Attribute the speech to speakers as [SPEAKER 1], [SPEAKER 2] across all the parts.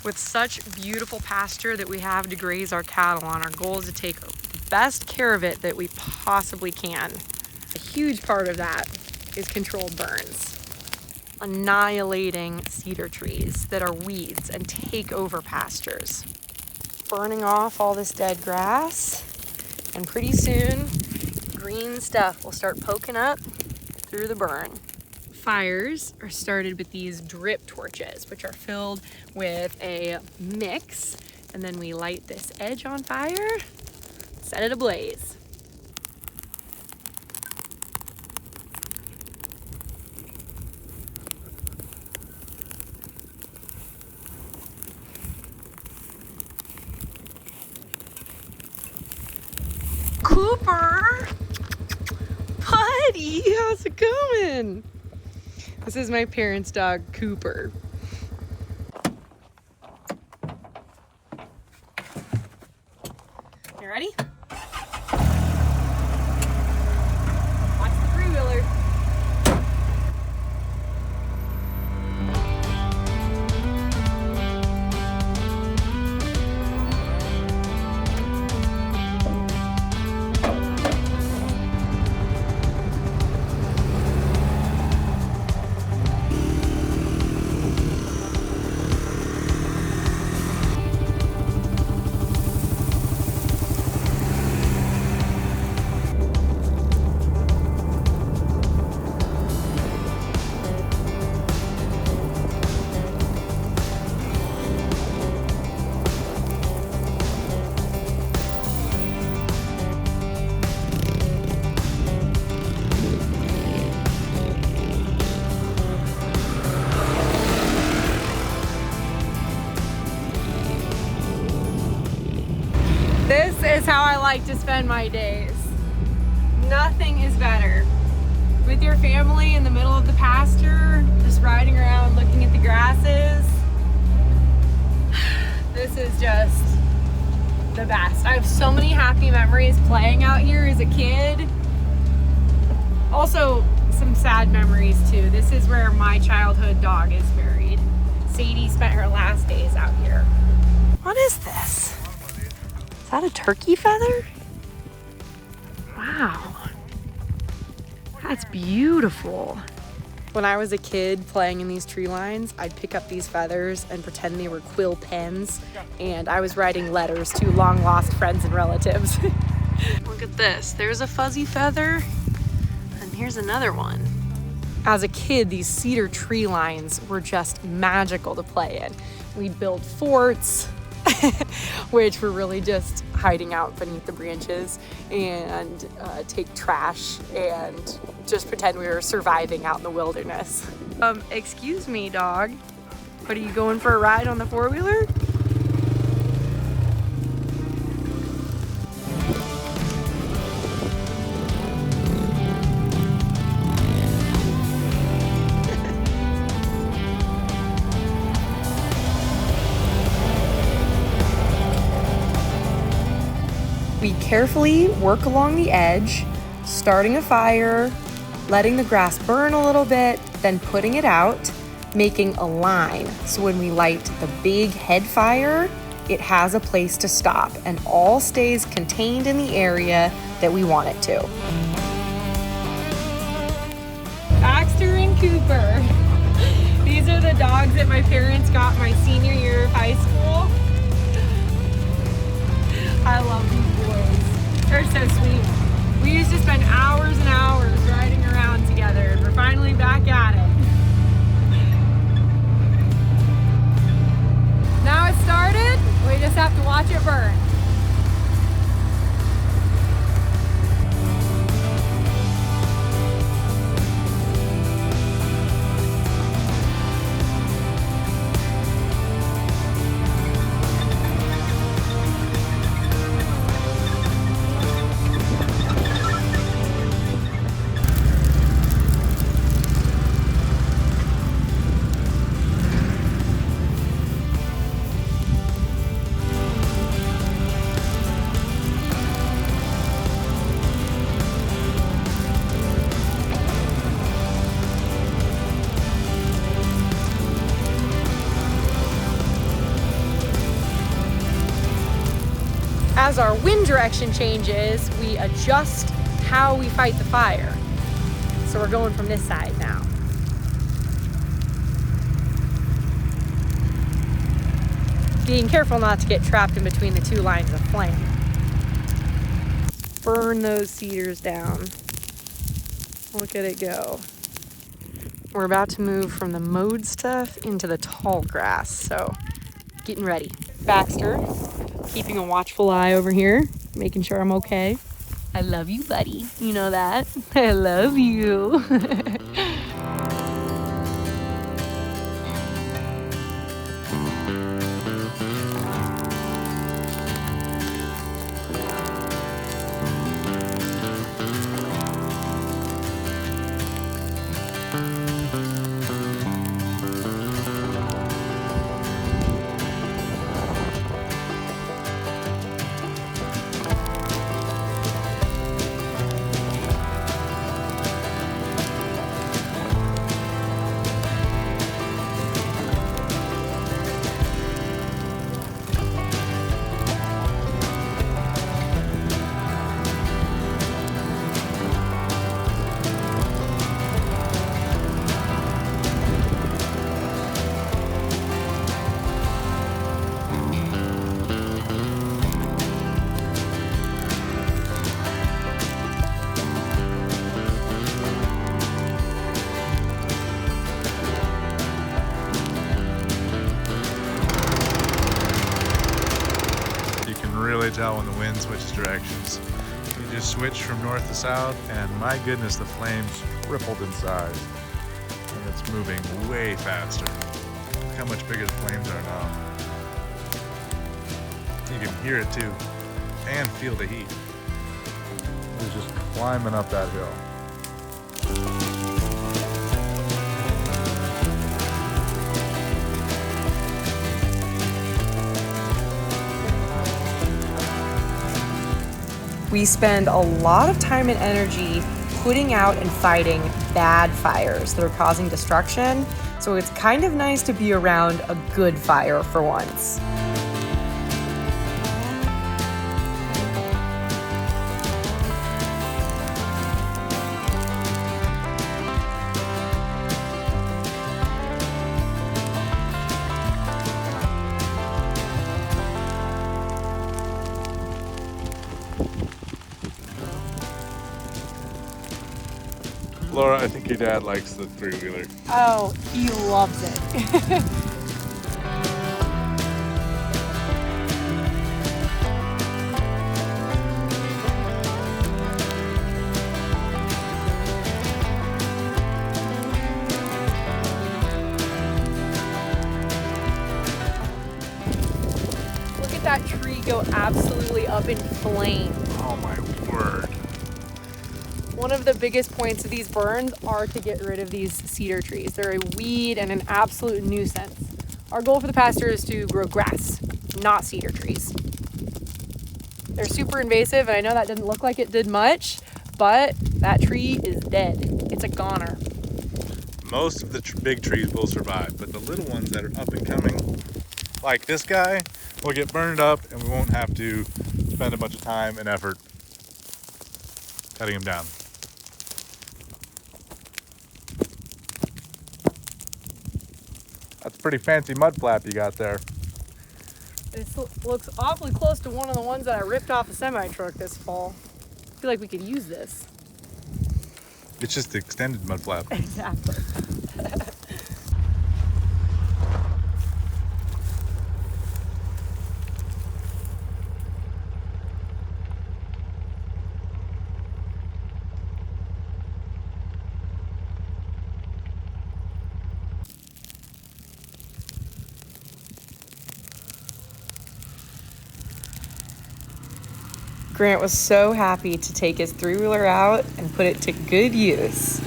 [SPEAKER 1] With such beautiful pasture that we have to graze our cattle on, our goal is to take the best care of it that we possibly can. A huge part of that is controlled burns. Annihilating cedar trees that are weeds and take over pastures. Burning off all this dead grass, and pretty soon, green stuff will start poking up through the burn. Fires are started with these drip torches, which are filled with a mix, and then we light this edge on fire, set it ablaze. Cooper! Buddy, how's it going? This is my parents' dog, Cooper. You ready? Watch the three-wheeler. This is how I like to spend my days. Nothing is better. With your family in the middle of the pasture, just riding around looking at the grasses. This is just the best. I have so many happy memories playing out here as a kid. Also, some sad memories too. This is where my childhood dog is buried. Sadie spent her last days out here. What is this? Is that a turkey feather? Wow. That's beautiful. When I was a kid playing in these tree lines, I'd pick up these feathers and pretend they were quill pens, and I was writing letters to long lost friends and relatives. Look at this. There's a fuzzy feather, and here's another one. As a kid, these cedar tree lines were just magical to play in. We'd build forts, which were really just hiding out beneath the branches, and take trash and just pretend we were surviving out in the wilderness. Excuse me, dog. What, are you going for a ride on the four-wheeler? We carefully work along the edge, starting a fire, letting the grass burn a little bit, then putting it out, making a line. So when we light the big head fire, it has a place to stop and all stays contained in the area that we want it to. Baxter and Cooper. These are the dogs that my parents got my senior year of high school. I love these boys. They're so sweet. We used to spend hours and hours riding around together, and we're finally back at it. Now it's started, we just have to watch it burn. as our wind direction changes, we adjust how we fight the fire. So we're going from this side now. Being careful not to get trapped in between the two lines of flame. Burn those cedars down. Look at it go. We're about to move from the mowed stuff into the tall grass, so getting ready. Pasture, keeping a watchful eye over here, making sure I'm okay. I love you, buddy. You know that. I love you.
[SPEAKER 2] Really tell when the wind switches directions. You just switch from north to south, and my goodness, the flames tripled in size. And it's moving way faster. Look how much bigger the flames are now. You can hear it too, and feel the heat. It's just climbing up that hill.
[SPEAKER 1] We spend a lot of time and energy putting out and fighting bad fires that are causing destruction, so it's kind of nice to be around a good fire for once.
[SPEAKER 2] Laura, I think your dad likes the three-wheeler.
[SPEAKER 1] Oh, he loves it. Look at that tree go absolutely up in flames.
[SPEAKER 2] Oh my word.
[SPEAKER 1] One of the biggest points of these burns are to get rid of these cedar trees. They're a weed and an absolute nuisance. Our goal for the pasture is to grow grass, not cedar trees. They're super invasive, and I know that didn't look like it did much, but that tree is dead. It's a goner.
[SPEAKER 2] Most of the big trees will survive, but the little ones that are up and coming, like this guy, will get burned up, and we won't have to spend a bunch of time and effort cutting them down. That's a pretty fancy mud flap you got there.
[SPEAKER 1] This looks awfully close to one of the ones that I ripped off a semi-truck this fall. I feel like we could use this.
[SPEAKER 2] It's just the extended mud flap.
[SPEAKER 1] Exactly. Grant was so happy to take his three-wheeler out and put it to good use.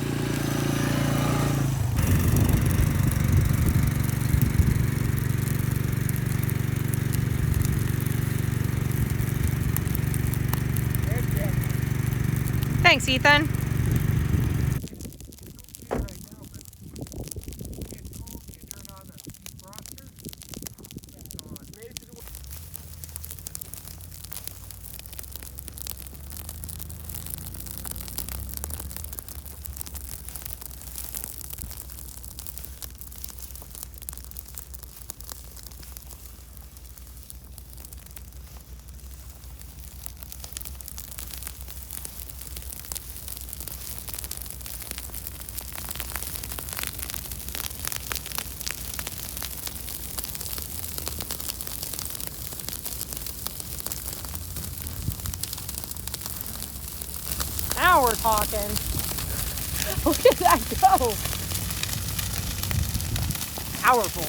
[SPEAKER 1] Thanks, Ethan. we're talking. Look at that go. Powerful.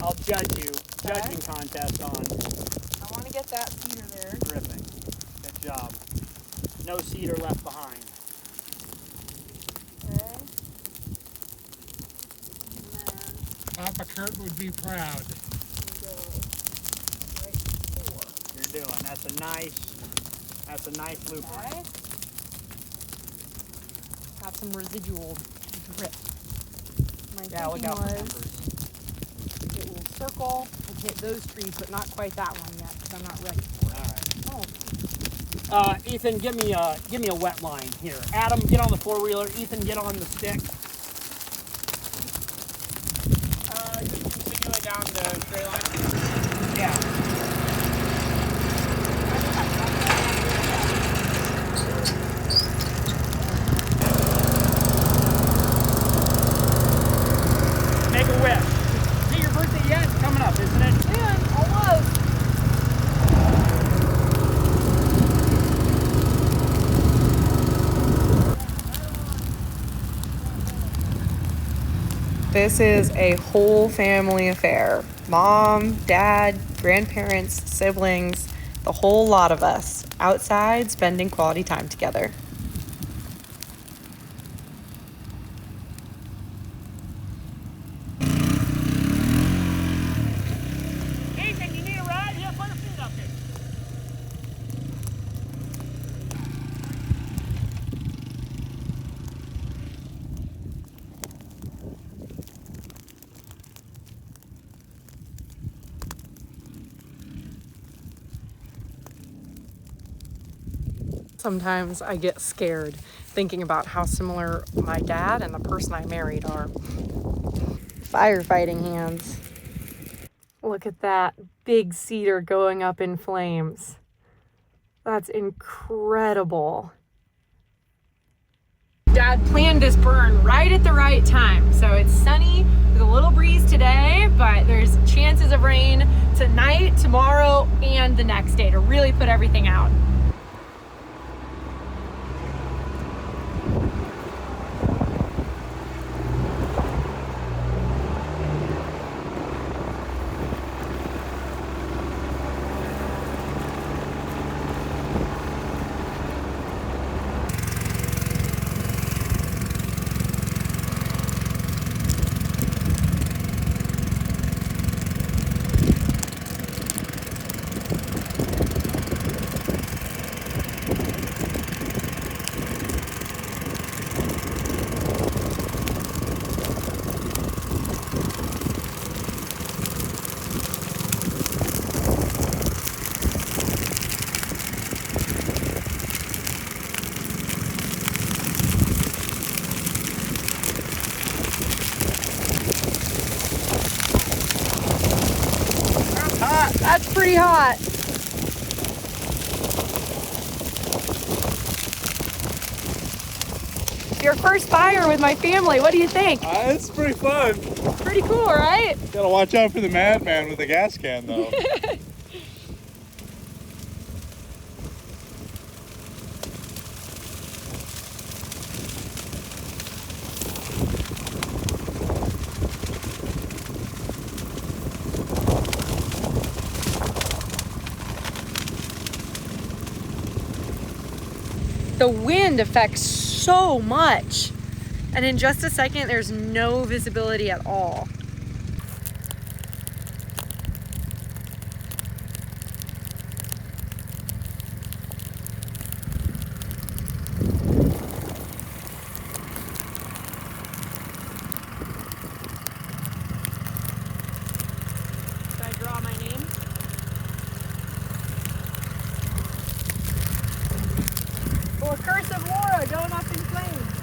[SPEAKER 3] I'll judge you. Judging contest on.
[SPEAKER 1] I want to get that cedar there.
[SPEAKER 3] Terrific. Good job. No cedar left behind.
[SPEAKER 1] Okay.
[SPEAKER 4] Papa Kurt would be proud.
[SPEAKER 3] You're doing. That's a nice looper.
[SPEAKER 1] Okay. Got some residual drip.
[SPEAKER 3] Yeah, look out for numbers.
[SPEAKER 1] It will circle and hit those trees, but not quite that one yet, because I'm not ready for it.
[SPEAKER 3] All right. Ethan, give me a wet line here. Adam, get on the four-wheeler. Ethan, get on the stick.
[SPEAKER 4] Just continue down the straight line.
[SPEAKER 3] Yeah. Make a wish. Is it your birthday yet? It's coming up, isn't it?
[SPEAKER 1] Yeah, almost. This is a whole family affair. Mom, dad, grandparents, siblings, the whole lot of us outside spending quality time together.
[SPEAKER 3] Ethan, you need a ride? Here, put your feet up here.
[SPEAKER 1] Sometimes I get scared thinking about how similar my dad and the person I married are. Firefighting hands. Look at that big cedar going up in flames. That's incredible. Dad planned this burn right at the right time. So it's sunny with a little breeze today, but there's chances of rain tonight, tomorrow, and the next day to really put everything out. That's pretty hot. Your first fire with my family, what do you think?
[SPEAKER 2] It's pretty fun.
[SPEAKER 1] Pretty cool, right?
[SPEAKER 2] Gotta watch out for the madman with the gas can, though.
[SPEAKER 1] The wind affects so much. And in just a second, there's no visibility at all. Should I draw my name? For Curse of Laura, going up in flames.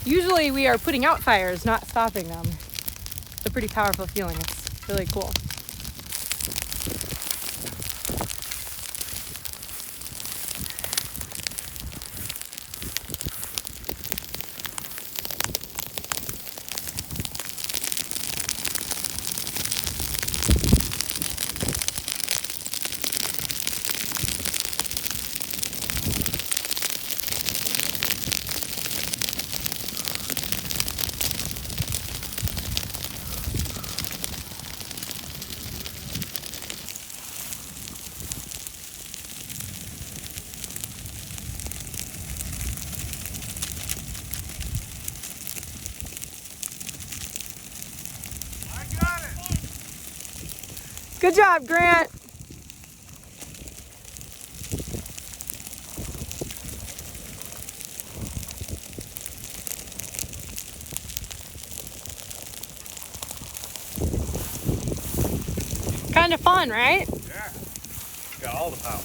[SPEAKER 1] Usually we are putting out fires, not stopping them. It's a pretty powerful feeling. It's really cool. Good job, Grant. Kind of fun, right?
[SPEAKER 2] Yeah. Got all the power.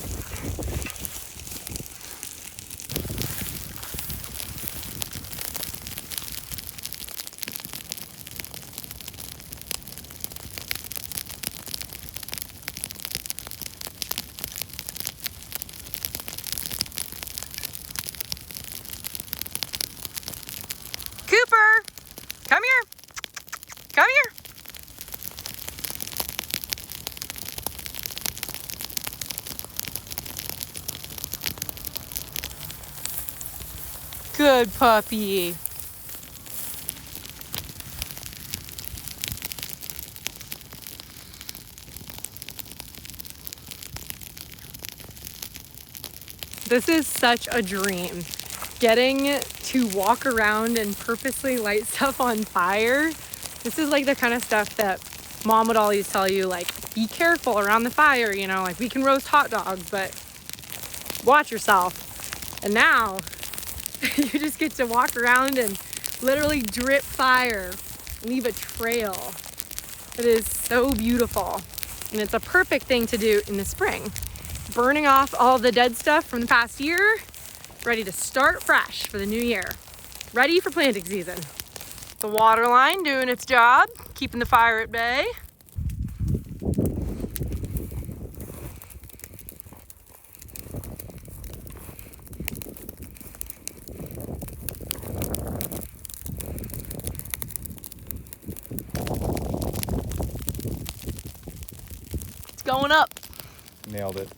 [SPEAKER 1] Cooper, come here. Come here. Good puppy. This is such a dream. Getting to walk around and purposely light stuff on fire. This is like the kind of stuff that mom would always tell you, like, be careful around the fire, you know, like we can roast hot dogs, but watch yourself. And now you just get to walk around and literally drip fire, leave a trail. It is so beautiful. And it's a perfect thing to do in the spring. Burning off all the dead stuff from the past year, ready to start fresh for the new year. Ready for planting season. The water line doing its job, keeping the fire at bay. It's going up.
[SPEAKER 2] Nailed it.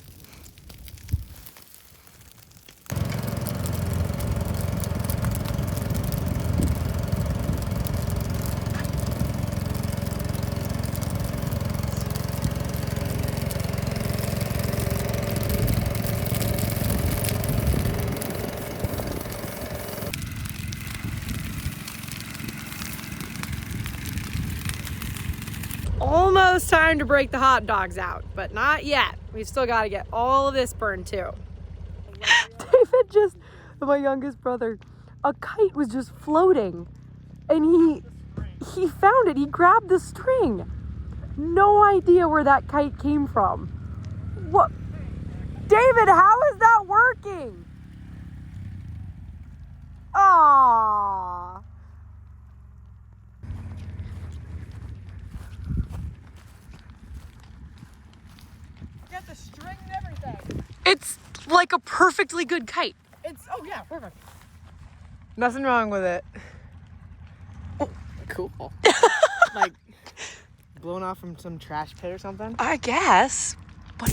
[SPEAKER 1] Almost time to break the hot dogs out, but not yet. We've still got to get all of this burned too. David my youngest brother, a kite was just floating and he found it. He grabbed the string. No idea where that kite came from. What? David, how is that working? Aww.
[SPEAKER 4] Get the string and everything.
[SPEAKER 1] It's like a perfectly good kite.
[SPEAKER 4] Oh yeah, perfect.
[SPEAKER 5] Nothing wrong with it. Cool. Like blown off from some trash pit or something?
[SPEAKER 1] I guess. But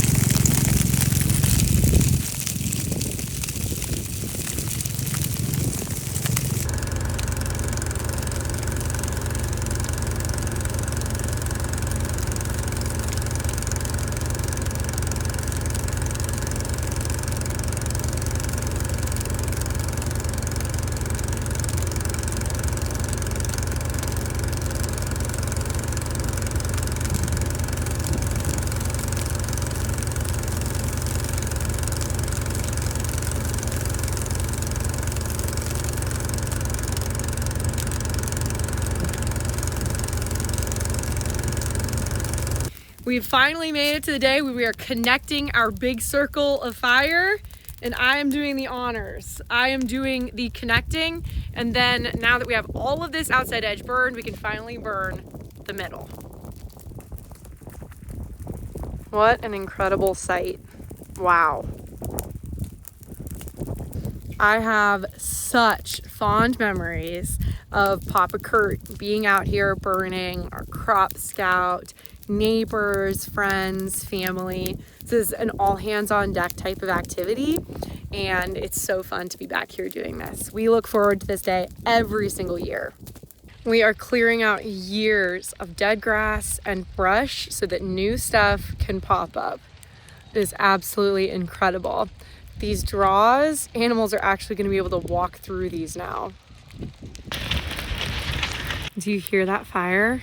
[SPEAKER 1] we've finally made it to the day where we are connecting our big circle of fire and I am doing the honors. I am doing the connecting, and then now that we have all of this outside edge burned, we can finally burn the middle. What an incredible sight. Wow. I have such fond memories of Papa Kurt being out here burning, our crop scout, neighbors, friends, family. This is an all hands on deck type of activity, and it's so fun to be back here doing this. We look forward to this day every single year. We are clearing out years of dead grass and brush so that new stuff can pop up. It is absolutely incredible. These draws, animals are actually going to be able to walk through these now. Do you hear that fire?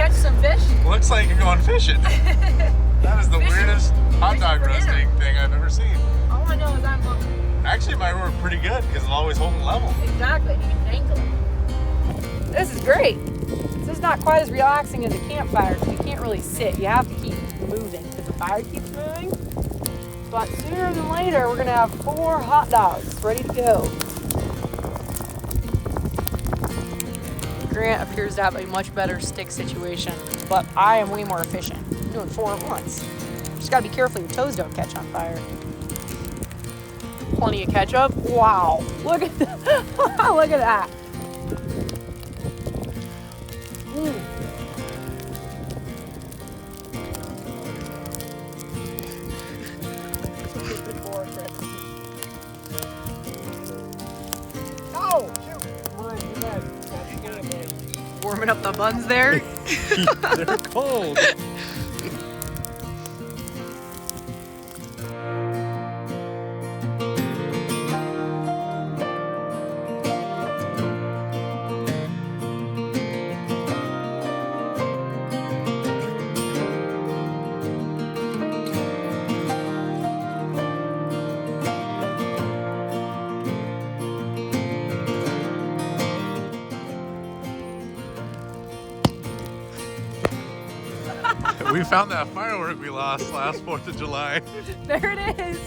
[SPEAKER 6] catch some fish?
[SPEAKER 2] Looks like you're going fishing. That is the weirdest hot dog roasting thing I've ever seen.
[SPEAKER 6] All I know is I'm hungry.
[SPEAKER 2] Actually, mine were pretty good because it'll always hold level.
[SPEAKER 6] Exactly, you can dangle it.
[SPEAKER 1] This is great. This is not quite as relaxing as a campfire because you can't really sit. You have to keep moving because the fire keeps moving. But sooner than later, we're gonna have 4 hot dogs ready to go. Grant appears to have a much better stick situation, but I am way more efficient. I'm doing 4 at once. Just gotta be careful your toes don't catch on fire. Plenty of ketchup. Wow, look at that. Look at that. Warming up the buns there.
[SPEAKER 2] They're cold. We found that firework we lost last 4th of July.
[SPEAKER 1] There it is.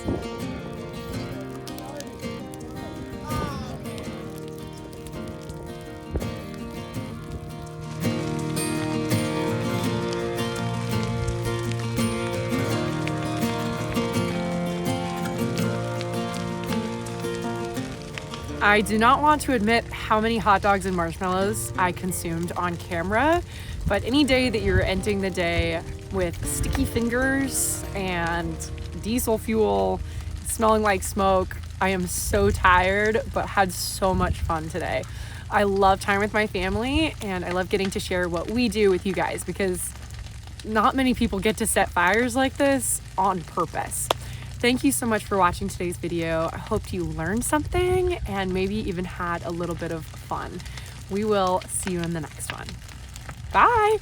[SPEAKER 1] I do not want to admit how many hot dogs and marshmallows I consumed on camera, but any day that you're ending the day with sticky fingers and diesel fuel, smelling like smoke, I am so tired, but had so much fun today. I love time with my family, and I love getting to share what we do with you guys, because not many people get to set fires like this on purpose. Thank you so much for watching today's video. I hope you learned something and maybe even had a little bit of fun. We will see you in the next one. Bye.